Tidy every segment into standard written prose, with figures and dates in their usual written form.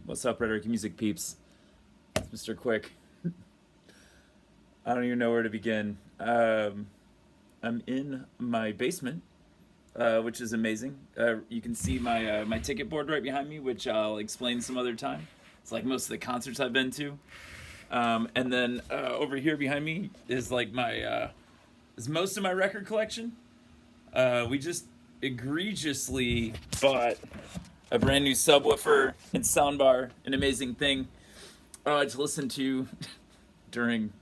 What's up, Rhetoric Music peeps? It's Mr. Quick. I don't even know where to begin. I'm in my basement, which is amazing. You can see my ticket board right behind me, which I'll explain some other time. It's like most of the concerts I've been to. And then over here behind me is like is most of my record collection. We just egregiously bought a brand new subwoofer and soundbar, an amazing thing to listen to during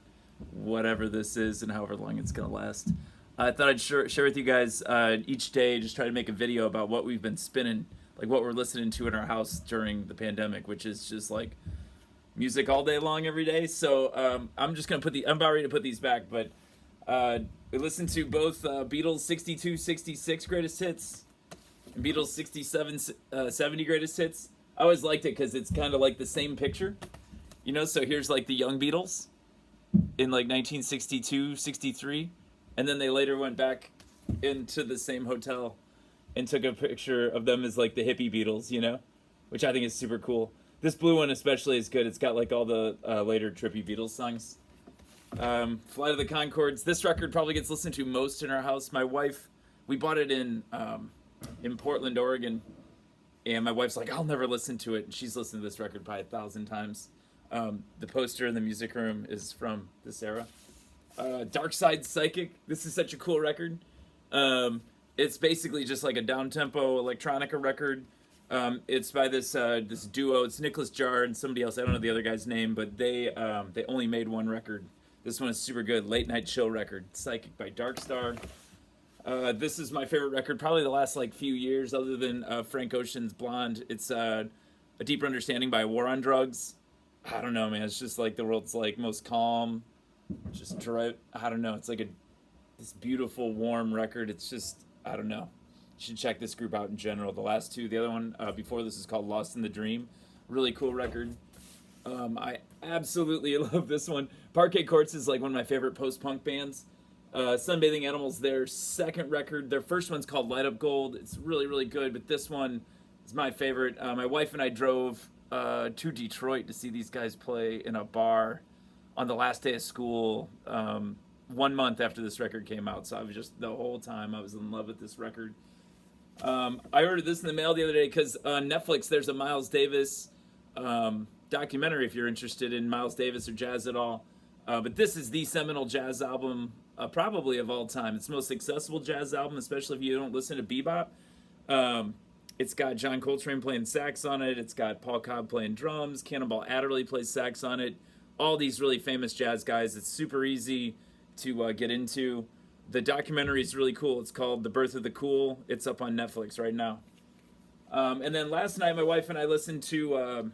whatever this is and however long it's gonna last. I thought I'd share with you guys each day, just try to make a video about what we've been spinning, like what we're listening to in our house during the pandemic, which is just like music all day long every day. So I'm just gonna I'm about ready to put these back, but we listened to both Beatles 62, 66 greatest hits and Beatles 67, 70 greatest hits. I always liked it because it's kind of like the same picture, you know. So here's like the young Beatles in like 1962, 63, and then they later went back into the same hotel and took a picture of them as like the hippie Beatles, you know, which I think is super cool. This blue one especially is good. It's got like all the later trippy Beatles songs. Flight of the Conchords. This record probably gets listened to most in our house. My wife, we bought it in Portland, Oregon, and my wife's like, I'll never listen to it. And she's listened to this record probably 1,000 times. The poster in the music room is from this era. Dark Side Psychic. This is such a cool record. It's basically just like a down-tempo electronica record. It's by this duo. It's Nicholas Jar and somebody else. I don't know the other guy's name, but they only made one record. This one is super good. Late Night Chill record. Psychic by Dark Star. This is my favorite record, probably the last like few years, other than Frank Ocean's Blonde. It's A Deeper Understanding by War on Drugs. I don't know, man. It's just like the world's like most calm, just dry. I don't know. It's like this beautiful, warm record. It's just, I don't know. You should check this group out in general. The last two, the other one before this is called Lost in the Dream. Really cool record. I absolutely love this one. Parquet Courts is like one of my favorite post-punk bands. Sunbathing Animals, their second record. Their first one's called Light Up Gold. It's really, really good, but this one is my favorite. My wife and I drove to Detroit to see these guys play in a bar on the last day of school 1 month after this record came out. So I was just, the whole time I was in love with this record. I ordered this in the mail the other day because on Netflix there's a Miles Davis documentary if you're interested in Miles Davis or jazz at all. But this is the seminal jazz album probably of all time. It's the most accessible jazz album, especially if you don't listen to bebop. It's got John Coltrane playing sax on it. It's got Paul Cobb playing drums. Cannonball Adderley plays sax on it. All these really famous jazz guys. It's super easy to get into. The documentary is really cool. It's called The Birth of the Cool. It's up on Netflix right now. And then last night, my wife and I listened to...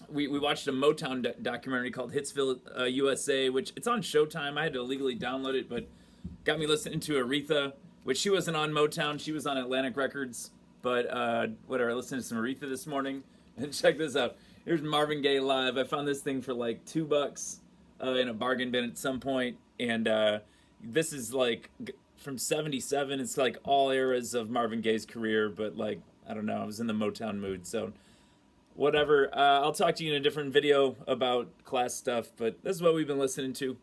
we watched a Motown documentary called Hitsville USA, which it's on Showtime. I had to illegally download it, but got me listening to Aretha, which she wasn't on Motown. She was on Atlantic Records. But whatever, I listened to some Aretha this morning. And check this out. Here's Marvin Gaye live. I found this thing for like $2 in a bargain bin at some point. And this is like from 77. It's like all eras of Marvin Gaye's career. But like, I don't know, I was in the Motown mood. So whatever. I'll talk to you in a different video about class stuff. But this is what we've been listening to.